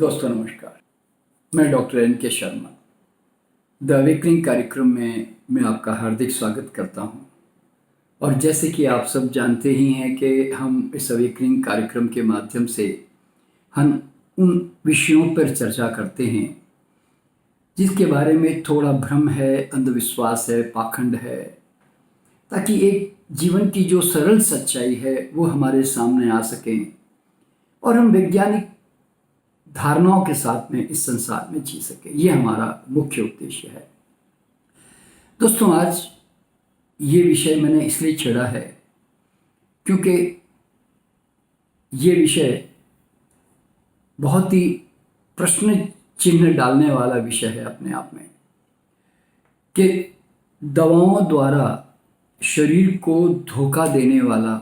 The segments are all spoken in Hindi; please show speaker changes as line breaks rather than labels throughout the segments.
दोस्तों नमस्कार। मैं doctor NK. Sharma the awakening कार्यक्रम में मैं आपका हार्दिक स्वागत करता हूं। और जैसे कि आप सब जानते ही हैं कि हम इस अवेकनिंग कार्यक्रम के माध्यम से हम उन विषयों पर चर्चा करते हैं जिसके बारे में थोड़ा भ्रम है, अंधविश्वास है, पाखंड है, ताकि एक जीवन की जो सरल सच्चाई है वो हमारे सामने आ सके और हम वैज्ञानिक धारणाओं के साथ में इस संसार में जी सके। ये हमारा मुख्य उद्देश्य है। दोस्तों, आज ये विषय मैंने इसलिए छेड़ा है क्योंकि ये विषय बहुत ही प्रश्न चिन्ह डालने वाला विषय है अपने आप में, कि दवाओं द्वारा शरीर को धोखा देने वाला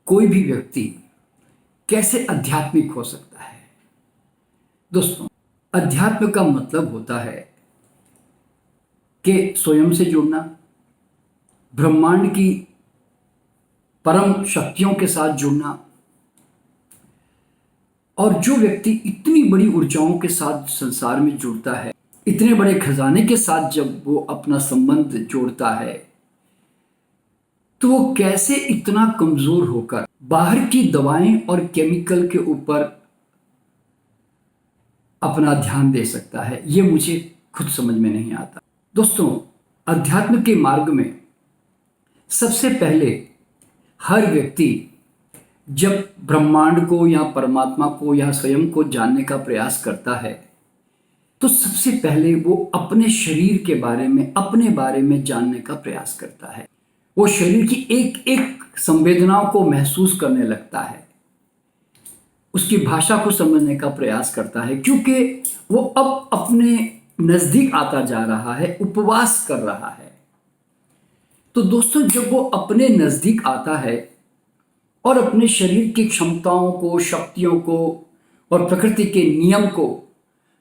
कोई भी व्यक्ति कैसे आध्यात्मिक हो सकता है। दोस्तों, अध्यात्म का मतलब होता है कि स्वयं से जुड़ना, ब्रह्मांड की परम शक्तियों के साथ जुड़ना। और जो व्यक्ति इतनी बड़ी ऊर्जाओं के साथ संसार में जुड़ता है, इतने बड़े खजाने के साथ जब वो अपना संबंध जोड़ता है, तो वो कैसे इतना कमजोर होकर बाहर की दवाएं और केमिकल के ऊपर अपना ध्यान दे सकता है, ये मुझे खुद समझ में नहीं आता। दोस्तों, अध्यात्म के मार्ग में सबसे पहले हर व्यक्ति जब ब्रह्मांड को या परमात्मा को या स्वयं को जानने का प्रयास करता है, तो सबसे पहले वो अपने शरीर के बारे में, अपने बारे में जानने का प्रयास करता है। वो शरीर की एक एक संवेदनाओं को महसूस करने लगता है, उसकी भाषा को समझने का प्रयास करता है, क्योंकि वो अब अपने नजदीक आता जा रहा है, उपवास कर रहा है। तो दोस्तों, जब वो अपने नजदीक आता है और अपने शरीर की क्षमताओं को, शक्तियों को और प्रकृति के नियम को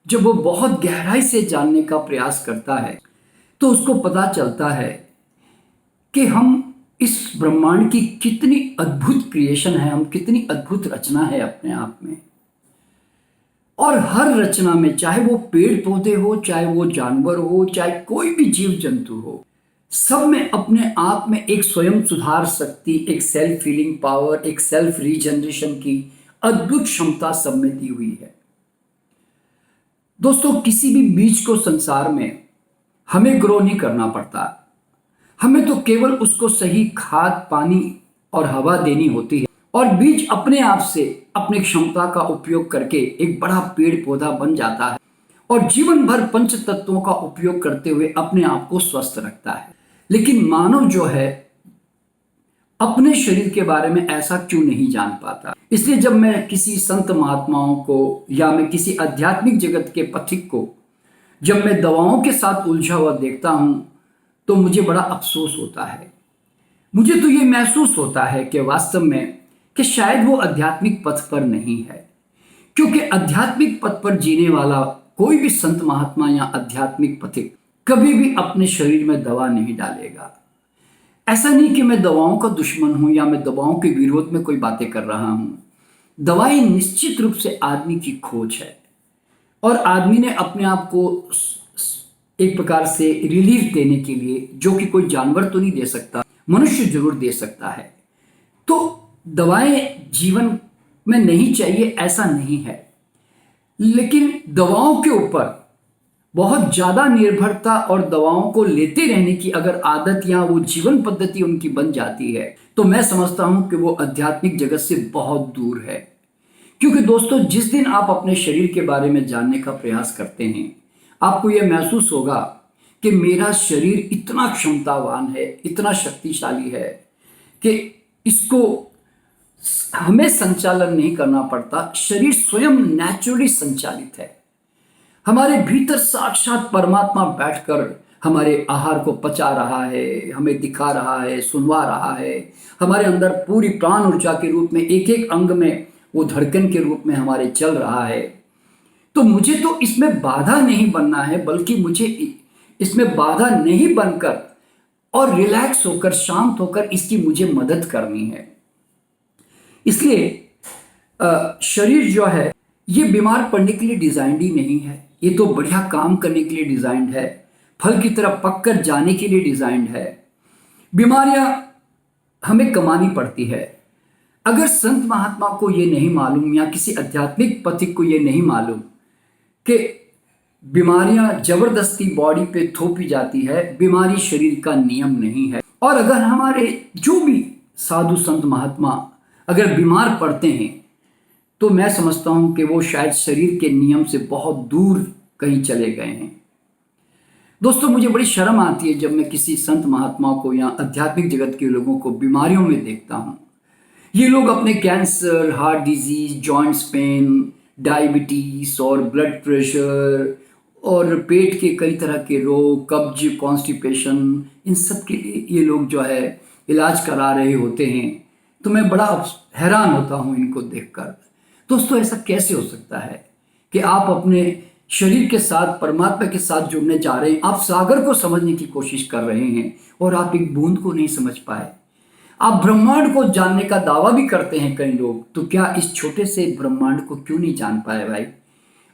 जब वो बहुत गहराई से जानने का प्रयास करता है, तो उसको पता चलता है कि हम इस ब्रह्मांड की कितनी अद्भुत क्रिएशन है, हम कितनी अद्भुत रचना है अपने आप में। और हर रचना में, चाहे वो पेड़ पौधे हो, चाहे वो जानवर हो, चाहे कोई भी जीव जंतु हो, सब में अपने आप में एक स्वयं सुधार शक्ति, एक सेल्फ हीलिंग पावर, एक सेल्फ रीजनरेशन की अद्भुत क्षमता सब में दी हुई है। दोस्तों, किसी भी बीज को संसार में हमें ग्रो नहीं करना पड़ता, हमें तो केवल उसको सही खाद, पानी और हवा देनी होती है और बीज अपने आप से अपनी क्षमता का उपयोग करके एक बड़ा पेड़ पौधा बन जाता है और जीवन भर पंच तत्वों का उपयोग करते हुए अपने आप को स्वस्थ रखता है। लेकिन मानव जो है, अपने शरीर के बारे में ऐसा क्यों नहीं जान पाता? इसलिए जब मैं किसी संत महात्माओं को या मैं किसी आध्यात्मिक जगत के पथिक को जब मैं दवाओं के साथ उलझा हुआ देखता हूं, तो मुझे बड़ा अफसोस होता है। मुझे तो ये महसूस होता है कि वास्तव में कि शायद वो आध्यात्मिक पथ पर नहीं है, क्योंकि आध्यात्मिक पथ पर जीने वाला कोई भी संत महात्मा या आध्यात्मिक पथिक कभी भी अपने शरीर में दवा नहीं डालेगा। ऐसा नहीं कि मैं दवाओं का दुश्मन हूं या मैं दवाओं के विरोध में कोई बातें कर रहा हूं। दवाई निश्चित रूप से आदमी की खोज है और आदमी ने अपने आप को एक प्रकार से रिलीफ देने के लिए, जो कि कोई जानवर तो नहीं दे सकता, मनुष्य जरूर दे सकता है। तो दवाएं जीवन में नहीं चाहिए ऐसा नहीं है, लेकिन दवाओं के ऊपर बहुत ज्यादा निर्भरता और दवाओं को लेते रहने की अगर आदत या वो जीवन पद्धति उनकी बन जाती है, तो मैं समझता हूं कि वो आध्यात्मिक जगत से बहुत दूर है। क्योंकि दोस्तों, जिस दिन आप अपने शरीर के बारे में जानने का प्रयास करते हैं, आपको यह महसूस होगा कि मेरा शरीर इतना क्षमतावान है, इतना शक्तिशाली है कि इसको हमें संचालन नहीं करना पड़ता। शरीर स्वयं नेचुरली संचालित है। हमारे भीतर साक्षात परमात्मा बैठकर हमारे आहार को पचा रहा है, हमें दिखा रहा है, सुनवा रहा है। हमारे अंदर पूरी प्राण ऊर्जा के रूप में एक एक अंग में वो धड़कन के रूप में हमारे चल रहा है। तो मुझे तो इसमें बाधा नहीं बनना है, बल्कि मुझे इसमें बाधा नहीं बनकर और रिलैक्स होकर, शांत होकर इसकी मुझे मदद करनी है। इसलिए शरीर जो है ये बीमार पड़ने के लिए डिजाइंड ही नहीं है, ये तो बढ़िया काम करने के लिए डिजाइंड है, फल की तरह पककर जाने के लिए डिजाइंड है। बीमारियां हमें कमानी पड़ती है। अगर संत महात्मा को ये नहीं मालूम या किसी आध्यात्मिक पथिक को ये नहीं मालूम कि बीमारियां जबरदस्ती बॉडी पे थोपी जाती है, बीमारी शरीर का नियम नहीं है, और अगर हमारे जो भी साधु संत महात्मा अगर बीमार पड़ते हैं तो मैं समझता हूं कि वो शायद शरीर के नियम से बहुत दूर कहीं चले गए हैं। दोस्तों, मुझे बड़ी शर्म आती है जब मैं किसी संत महात्मा को या आध्यात्मिक जगत के लोगों को बीमारियों में देखता हूं। ये लोग अपने cancer, heart disease, joints pain, diabetes और ब्लड प्रेशर और पेट के कई तरह के रोग, कब्ज, कॉन्स्टिपेशन, इन सब के लिए ये लोग जो है इलाज करा रहे होते हैं। तो मैं बड़ा हैरान होता हूँ इनको देखकर। दोस्तों, ऐसा कैसे हो सकता है कि आप अपने शरीर के साथ परमात्मा के साथ जुड़ने जा रहे हैं, आप सागर को समझने की कोशिश कर रहे हैं और आप एक बूंद को नहीं समझ पाए। आप ब्रह्मांड को जानने का दावा भी करते हैं कई लोग, तो क्या इस छोटे से ब्रह्मांड को क्यों नहीं जान पाए भाई?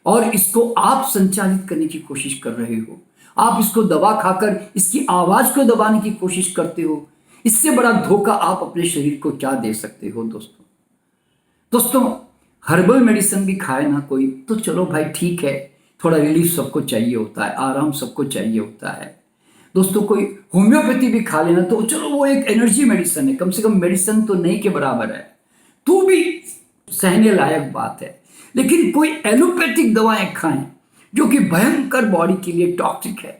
और इसको आप संचालित करने की कोशिश कर रहे हो, आप इसको दबा खाकर इसकी आवाज को दबाने की कोशिश करते हो। इससे बड़ा धोखा आप अपने शरीर को क्या दे सकते हो दोस्तों, हर्बल मेडिसिन भी खाए ना कोई तो चलो भाई ठीक है, थोड़ा रिलीफ सबको चाहिए होता है, आराम सबको चाहिए होता है। दोस्तों, कोई होम्योपैथी भी खा लेना तो चलो वो एक एनर्जी मेडिसिन है, कम से कम मेडिसिन तो नहीं के बराबर है, तो भी सहने लायक बात है। लेकिन कोई एलोपैथिक दवाएं खाएं जो कि भयंकर बॉडी के लिए टॉक्सिक है,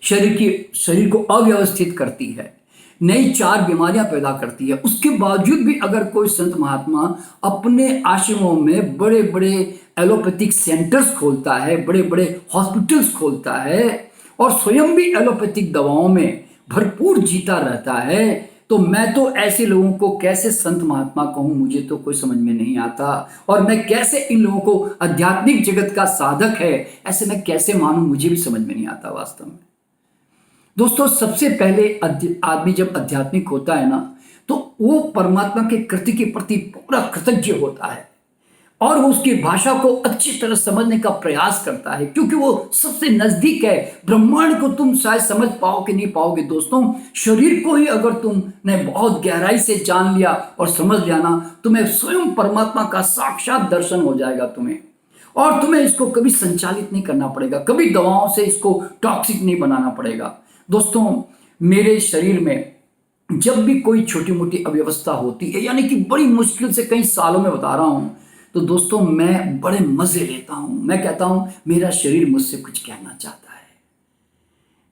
शरीर को अव्यवस्थित करती है, नई 4 बीमारियां पैदा करती है, उसके बावजूद भी अगर कोई संत महात्मा अपने आश्रमों में बड़े बड़े एलोपैथिक सेंटर्स खोलता है, बड़े बड़े हॉस्पिटल्स खोलता है और स्वयं भी एलोपैथिक दवाओं में भरपूर जीता रहता है, तो मैं तो ऐसे लोगों को कैसे संत महात्मा कहूं, मुझे तो कोई समझ में नहीं आता। और मैं कैसे इन लोगों को आध्यात्मिक जगत का साधक है ऐसे मैं कैसे मानूं, मुझे भी समझ में नहीं आता वास्तव में। दोस्तों, सबसे पहले आदमी जब आध्यात्मिक होता है ना तो वो परमात्मा के कृति के प्रति पूरा कृतज्ञ होता है और वो उसकी भाषा को अच्छी तरह समझने का प्रयास करता है, क्योंकि वो सबसे नजदीक है। ब्रह्मांड को तुम शायद समझ पाओ कि नहीं पाओगे दोस्तों, शरीर को ही अगर तुमने बहुत गहराई से जान लिया और समझ लिया ना, तुम्हें स्वयं परमात्मा का साक्षात दर्शन हो जाएगा तुम्हें, और तुम्हें इसको कभी संचालित नहीं करना पड़ेगा, कभी दवाओं से इसको टॉक्सिक नहीं बनाना पड़ेगा। दोस्तों, मेरे शरीर में जब भी कोई छोटी मोटी अव्यवस्था होती है, यानी कि बड़ी मुश्किल से कई सालों में बता रहा हूं, तो दोस्तों मैं बड़े मजे लेता हूं। मैं कहता हूं मेरा शरीर मुझसे कुछ कहना चाहता है।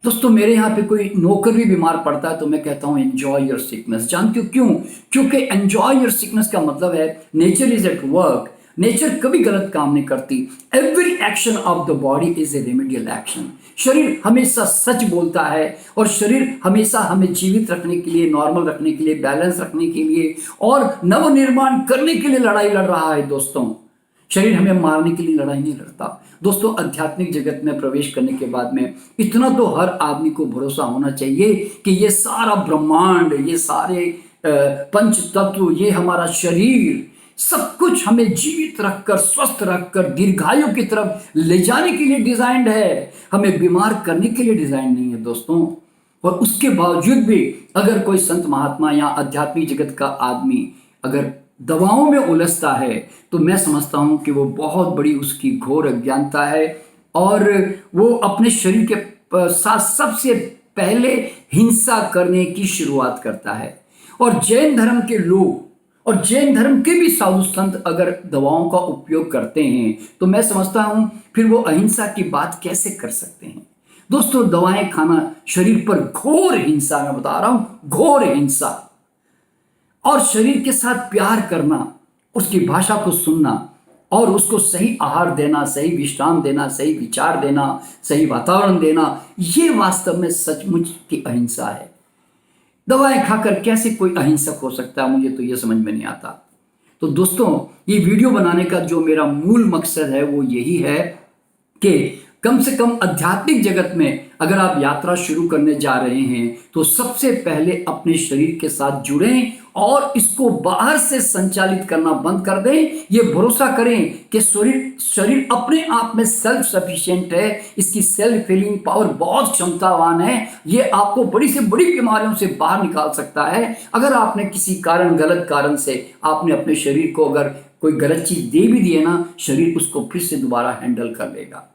दोस्तों, मेरे यहाँ पे कोई नौकर भी बीमार पड़ता है तो मैं कहता हूं एंजॉय योर सिकनेस। जानते हो क्यों? क्योंकि एंजॉय योर सिकनेस का मतलब है nature is at work. Nature कभी गलत काम नहीं करती। Every action of the body is a remedial action. शरीर हमेशा सच बोलता है और शरीर हमेशा हमें जीवित रखने के लिए, नॉर्मल रखने के लिए, बैलेंस रखने के लिए और नवनिर्माण करने के लिए लड़ाई लड़ रहा है। दोस्तों, शरीर हमें मारने के लिए लड़ाई नहीं लड़ता। दोस्तों, आध्यात्मिक जगत में प्रवेश करने के बाद में इतना तो हर आदमी को भरोसा होना चाहिए कि ये सारा ब्रह्मांड, ये सारे पंच तत्व, ये हमारा शरीर, सब कुछ हमें जीवित रखकर, स्वस्थ रखकर, दीर्घायु की तरफ ले जाने के लिए डिजाइंड है, हमें बीमार करने के लिए डिजाइन नहीं है दोस्तों। और उसके बावजूद भी अगर कोई संत महात्मा या आध्यात्मिक जगत का आदमी अगर दवाओं में उलझता है तो मैं समझता हूं कि वो बहुत बड़ी उसकी घोर अज्ञानता है और वो अपने शरीर के साथ सबसे पहले हिंसा करने की शुरुआत करता है। और जैन धर्म के लोग और जैन धर्म के भी साधु संत अगर दवाओं का उपयोग करते हैं तो मैं समझता हूं फिर वो अहिंसा की बात कैसे कर सकते हैं। दोस्तों, दवाएं खाना शरीर पर घोर हिंसा, मैं बता रहा हूं घोर हिंसा। और शरीर के साथ प्यार करना, उसकी भाषा को सुनना और उसको सही आहार देना, सही विश्राम देना, सही विचार देना, सही वातावरण देना, ये वास्तव में सचमुच की अहिंसा है। दवाएं खाकर कैसे कोई अहिंसक हो सकता है, मुझे तो ये समझ में नहीं आता। तो दोस्तों, ये वीडियो बनाने का जो मेरा मूल मकसद है वो यही है कि कम से कम आध्यात्मिक जगत में अगर आप यात्रा शुरू करने जा रहे हैं तो सबसे पहले अपने शरीर के साथ जुड़ें और इसको बाहर से संचालित करना बंद कर दें। ये भरोसा करें कि शरीर अपने आप में सेल्फ सफिशिएंट है, इसकी सेल्फ हीलिंग पावर बहुत क्षमतावान है, ये आपको बड़ी से बड़ी बीमारियों से बाहर निकाल सकता है। अगर आपने किसी कारण, गलत कारण से आपने अपने शरीर को अगर कोई गलत चीज दे भी दी है ना, शरीर उसको फिर से दोबारा हैंडल कर लेगा।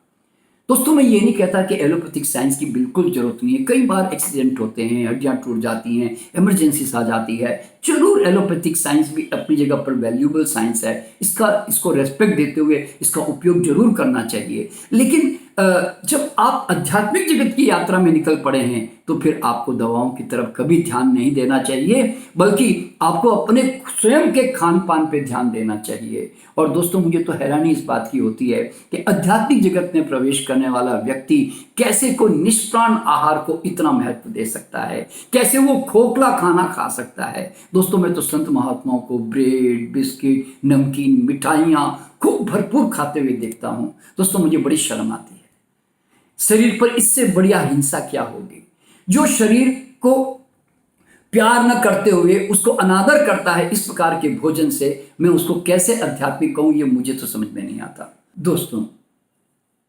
दोस्तों, मैं ये नहीं कहता कि एलोपैथिक साइंस की बिल्कुल जरूरत नहीं है। कई बार एक्सीडेंट होते हैं, हड्डियां टूट जाती हैं, इमरजेंसीज आ जाती है। जरूर एलोपैथिक साइंस भी अपनी जगह पर वैल्यूएबल साइंस है, इसको रेस्पेक्ट देते हुए इसका उपयोग जरूर करना चाहिए। लेकिन जब आप आध्यात्मिक जगत की यात्रा में निकल पड़े हैं तो फिर आपको दवाओं की तरफ कभी ध्यान नहीं देना चाहिए, बल्कि आपको अपने स्वयं के खान पान पे ध्यान देना चाहिए। और दोस्तों, मुझे तो हैरानी इस बात की होती है कि आध्यात्मिक जगत में प्रवेश करने वाला व्यक्ति कैसे कोई निष्प्राण आहार को इतना महत्व दे सकता है, कैसे वो खोखला खाना खा सकता है। दोस्तों, मैं तो संत महात्माओं को ब्रेड, बिस्किट, नमकीन, मिठाइयाँ खूब भरपूर खाते हुए देखता हूँ। दोस्तों, मुझे बड़ी शर्म आती है। शरीर पर इससे बढ़िया हिंसा क्या होगी? जो शरीर को प्यार न करते हुए उसको अनादर करता है इस प्रकार के भोजन से, मैं उसको कैसे आध्यात्मिक कहूं, ये मुझे तो समझ में नहीं आता। दोस्तों,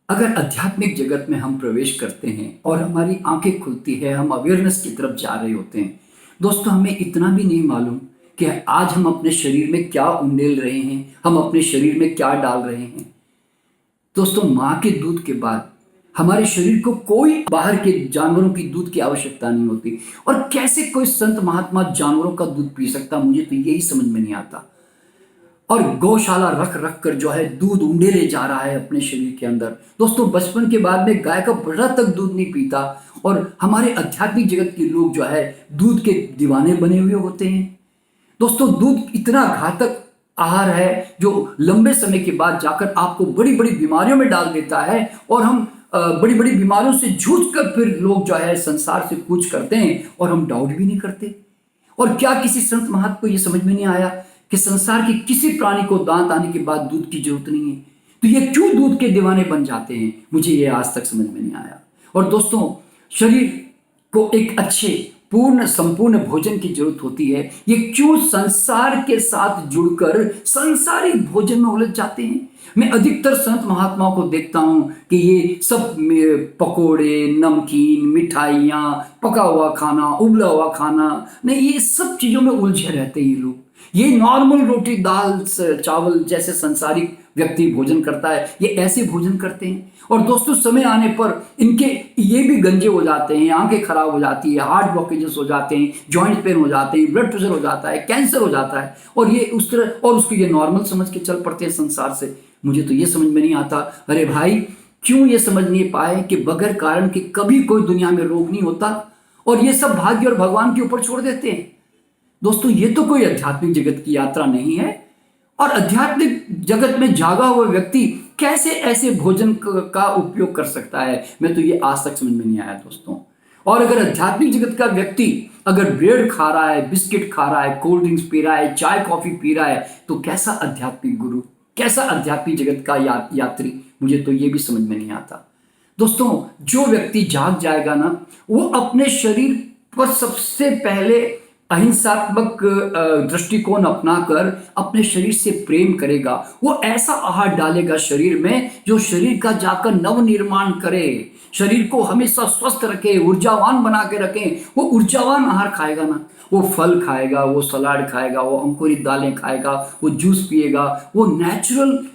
अगर आध्यात्मिक जगत में हम प्रवेश करते हैं और हमारी आंखें खुलती है, हम अवेयरनेस की तरफ जा रहे होते हैं, दोस्तों हमें इतना भी नहीं मालूम कि आज हम अपने शरीर में क्या उंडेल रहे हैं, हम अपने शरीर में क्या डाल रहे हैं। दोस्तों, माँ के दूध के बाद हमारे शरीर को कोई बाहर के जानवरों की दूध की आवश्यकता नहीं होती। और कैसे कोई संत महात्मा जानवरों का दूध पी सकता, मुझे तो यही समझ में नहीं आता। और गौशाला रख रख कर जो है दूध उंडेले जा रहा है अपने शरीर के अंदर। दोस्तों, बचपन के बाद में गाय का बड़ा तक दूध नहीं पीता, और हमारे आध्यात्मिक जगत के लोग जो है दूध के दीवाने बने हुए होते हैं। दोस्तों, दूध इतना घातक आहार है जो लंबे समय के बाद जाकर आपको बड़ी बड़ी बीमारियों में डाल देता है, और हम बड़ी बड़ी बीमारियों से जूझ कर फिर लोग जो है संसार से कूच करते हैं, और हम डाउट भी नहीं करते। और क्या किसी संत महात्मा को यह समझ में नहीं आया कि संसार के किसी प्राणी को दांत आने के बाद दूध की जरूरत नहीं है, तो ये क्यों दूध के दीवाने बन जाते हैं? मुझे ये आज तक समझ में नहीं आया। और दोस्तों, शरीर को एक अच्छे पूर्ण संपूर्ण भोजन की जरूरत होती है, ये क्यों संसार के साथ जुड़कर संसारी भोजन में उलझ जाते हैं? मैं अधिकतर संत महात्माओं को देखता हूं कि ये सब पकोड़े, नमकीन, मिठाइयाँ, पका हुआ खाना, उबला हुआ खाना, नहीं, ये सब चीजों में उलझे रहते हैं ये लोग। ये नॉर्मल रोटी दाल चावल जैसे संसारिक व्यक्ति भोजन करता है, ये ऐसे भोजन करते हैं। और दोस्तों, समय आने पर इनके ये भी गंजे हो जाते हैं, आंखें खराब हो जाती है, हार्ट ब्लॉकेजेस हो जाते हैं, जॉइंट पेन हो जाते हैं, ब्लड प्रेशर हो जाता है, कैंसर हो जाता है, और ये उस तरह, और उसको ये नॉर्मल समझ के चल पड़ते हैं संसार से। मुझे तो ये समझ में नहीं आता, अरे भाई, क्यों ये समझ नहीं पाए कि बगैर कारण के कभी कोई दुनिया में रोग नहीं होता, और ये सब भाग्य और भगवान के ऊपर छोड़ देते हैं। दोस्तों, ये तो कोई आध्यात्मिक जगत की यात्रा नहीं है। और आध्यात्मिक जगत में जागा हुआ व्यक्ति कैसे ऐसे भोजन का उपयोग कर सकता है, मैं तो ये आज तक समझ में नहीं आया दोस्तों। और अगर आध्यात्मिक जगत का व्यक्ति अगर ब्रेड खा रहा है, बिस्किट खा रहा है, कोल्ड ड्रिंक्स पी रहा है, चाय कॉफी पी रहा है, तो कैसा आध्यात्मिक गुरु, कैसा आध्यात्मिक जगत का यात्री, मुझे तो ये भी समझ में नहीं आता। दोस्तों, जो व्यक्ति जाग जाएगा ना, वो अपने शरीर पर सबसे पहले अहिंसात्मक दृष्टिकोण अपनाकर अपने शरीर से प्रेम करेगा। वो ऐसा आहार डालेगा शरीर में जो शरीर का जाकर नव निर्माण करे, शरीर को हमेशा स्वस्थ रखे, ऊर्जावान बना के रखे। वो ऊर्जावान आहार खाएगा ना, वो फल खाएगा, वो सलाद खाएगा, वो अंकुरित दालें खाएगा, वो जूस पिएगा, वो नेचुरल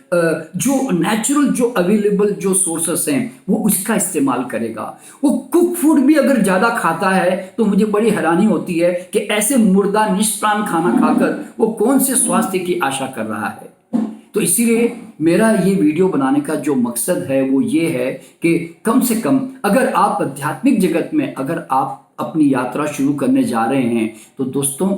जो अवेलेबल जो सोर्सेस हैं वो उसका इस्तेमाल करेगा। वो कुक फूड भी अगर ज़्यादा खाता है तो मुझे बड़ी हैरानी होती है कि ऐसे मुर्दा निष्प्राण खाना खाकर वो कौन से स्वास्थ्य की आशा कर रहा है। तो इसीलिए मेरा ये वीडियो बनाने का जो मकसद है वो ये है कि कम से कम अगर आप आध्यात्मिक जगत में अगर आप अपनी यात्रा शुरू करने जा रहे हैं तो दोस्तों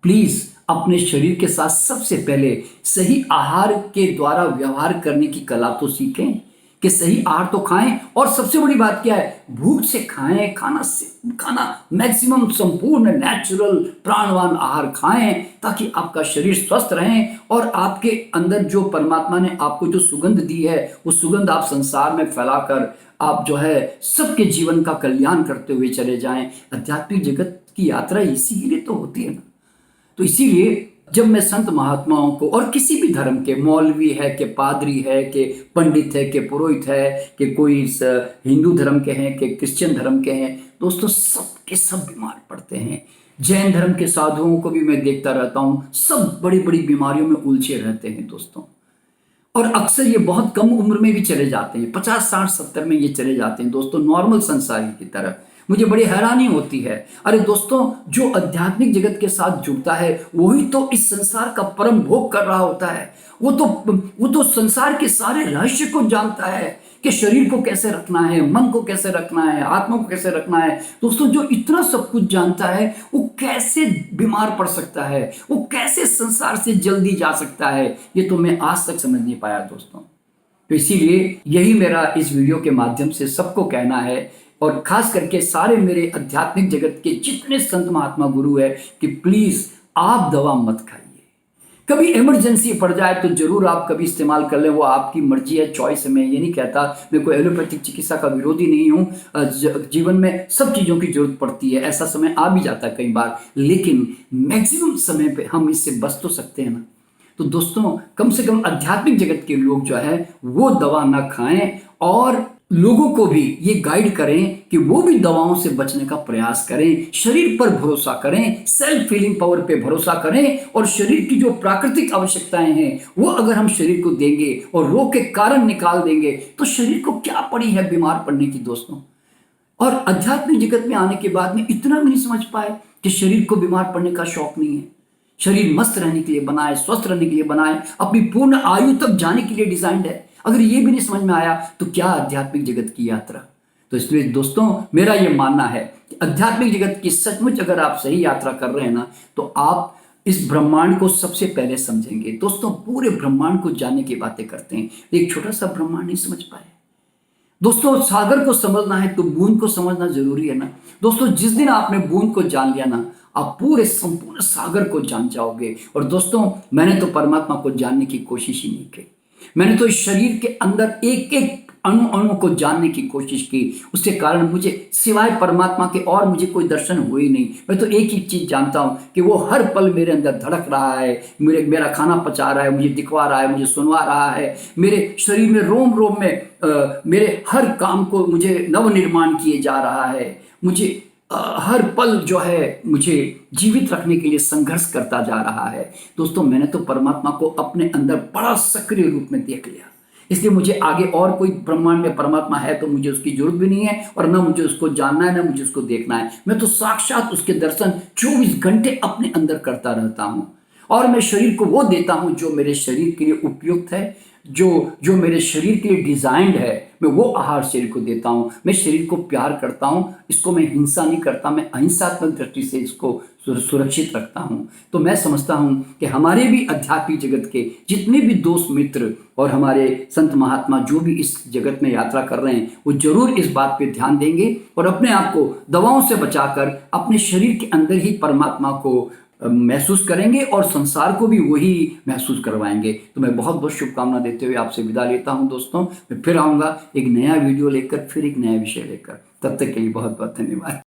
प्लीज़ अपने शरीर के साथ सबसे पहले सही आहार के द्वारा व्यवहार करने की कला तो सीखें। कि सही आहार तो खाएं, और सबसे बड़ी बात क्या है, भूख से खाएं, खाना मैक्सिमम संपूर्ण नेचुरल प्राणवान आहार खाएं, ताकि आपका शरीर स्वस्थ रहे और आपके अंदर जो परमात्मा ने आपको जो सुगंध दी है वो सुगंध आप संसार में फैलाकर आप जो है सबके जीवन का कल्याण करते हुए चले जाएं। आध्यात्मिक जगत की यात्रा इसी के लिए तो होती है ना। तो इसीलिए जब मैं संत महात्माओं को, और किसी भी धर्म के, मौलवी है कि पादरी है कि पंडित है कि पुरोहित है कि कोई हिंदू धर्म के हैं कि क्रिश्चियन धर्म के हैं, दोस्तों सब के सब बीमार पड़ते हैं। जैन धर्म के साधुओं को भी मैं देखता रहता हूँ, सब बड़ी बड़ी बीमारियों में उलझे रहते हैं दोस्तों। और अक्सर ये बहुत कम उम्र में भी चले जाते हैं, 50 60 70 में ये चले जाते हैं दोस्तों, नॉर्मल संसारी की तरफ। मुझे बड़ी हैरानी होती है। अरे दोस्तों, जो आध्यात्मिक जगत के साथ जुड़ता है वही तो इस संसार का परम भोग कर रहा होता है। वो तो संसार के सारे रहस्य को जानता है कि शरीर को कैसे रखना है, मन को कैसे रखना है, आत्मा को कैसे रखना है। दोस्तों, जो इतना सब कुछ जानता है वो कैसे बीमार पड़ सकता है, वो कैसे संसार से जल्दी जा सकता है, ये तो मैं आज तक समझ नहीं पाया दोस्तों। तो इसीलिए यही मेरा इस वीडियो के माध्यम से सबको कहना है, और खास करके सारे मेरे आध्यात्मिक जगत के जितने संत महात्मा गुरु है, कि प्लीज आप दवा मत खाइए। कभी इमरजेंसी पड़ जाए तो जरूर आप कभी इस्तेमाल कर लें, वो आपकी मर्जी है, चॉइस है। मैं ये नहीं कहता, मैं कोई एलोपैथिक चिकित्सा का विरोधी नहीं हूँ। जीवन में सब चीज़ों की जरूरत पड़ती है, ऐसा समय आ भी जाता है कई बार, लेकिन मैक्सिमम समय पे हम इससे बच तो सकते हैं ना। तो दोस्तों, कम से कम आध्यात्मिक जगत के लोग जो है वो दवा ना खाएं, और लोगों को भी ये गाइड करें कि वो भी दवाओं से बचने का प्रयास करें, शरीर पर भरोसा करें, सेल्फ हीलिंग पावर पे भरोसा करें, और शरीर की जो प्राकृतिक आवश्यकताएं हैं वो अगर हम शरीर को देंगे और रोग के कारण निकाल देंगे तो शरीर को क्या पड़ी है बीमार पड़ने की दोस्तों। और आध्यात्मिक जगत में आने के बाद में इतना भी नहीं समझ पाए कि शरीर को बीमार पड़ने का शौक नहीं है। शरीर मस्त रहने के लिए बनाए, स्वस्थ रहने के लिए बनाए, अपनी पूर्ण आयु तक जाने के लिए डिजाइंड है। अगर ये भी नहीं समझ में आया तो क्या आध्यात्मिक जगत की यात्रा। तो इसलिए दोस्तों, मेरा ये मानना है कि आध्यात्मिक जगत की सचमुच अगर आप सही यात्रा कर रहे हैं ना, तो आप इस ब्रह्मांड को सबसे पहले समझेंगे। दोस्तों, पूरे ब्रह्मांड को जानने की बातें करते हैं, एक छोटा सा ब्रह्मांड नहीं समझ पाए। दोस्तों, सागर को समझना है तो बूंद को समझना जरूरी है ना। दोस्तों, जिस दिन आपने बूंद को जान लिया ना, आप पूरे संपूर्ण सागर को जान जाओगे। और दोस्तों, मैंने तो परमात्मा को जानने की कोशिश ही नहीं की। मैंने तो इस शरीर के अंदर एक एक अणु अणु को जानने की कोशिश की। उसके कारण मुझे सिवाय परमात्मा के और मुझे कोई दर्शन हुए ही नहीं। मैं तो एक ही चीज जानता हूँ कि वो हर पल मेरे अंदर धड़क रहा है, मेरा खाना पचा रहा है, मुझे दिखवा रहा है, मुझे सुनवा रहा है, मेरे शरीर में रोम रोम में मेरे हर काम को मुझे नवनिर्माण किए जा रहा है। मुझे हर पल जो है मुझे जीवित रखने के लिए संघर्ष करता जा रहा है। दोस्तों, मैंने तो परमात्मा को अपने अंदर बड़ा सक्रिय रूप में देख लिया। इसलिए मुझे आगे और कोई ब्रह्मांड में परमात्मा है तो मुझे उसकी जरूरत भी नहीं है, और ना मुझे उसको जानना है, ना मुझे उसको देखना है। मैं तो साक्षात उसके दर्शन 24 घंटे अपने अंदर करता रहता हूँ। और मैं शरीर को वो देता हूँ जो मेरे शरीर के लिए उपयुक्त है, जो मेरे शरीर के लिए डिजाइंड है। मैं वो आहार शरीर को देता हूँ। मैं शरीर को प्यार करता हूँ, इसको मैं हिंसा नहीं करता, मैं अहिंसात्मक दृष्टि से इसको सुरक्षित रखता हूँ। तो मैं समझता हूँ कि हमारे भी आध्यात्मिक जगत के जितने भी दोस्त मित्र और हमारे संत महात्मा जो भी इस जगत में यात्रा कर रहे हैं, वो जरूर इस बात पे ध्यान देंगे और अपने आप को दवाओं से बचाकर अपने शरीर के अंदर ही परमात्मा को महसूस करेंगे और संसार को भी वही महसूस करवाएंगे। तो मैं बहुत बहुत शुभकामना देते हुए आपसे विदा लेता हूं दोस्तों। मैं फिर आऊँगा एक नया वीडियो लेकर, फिर एक नया विषय लेकर। तब तक के लिए बहुत बहुत धन्यवाद।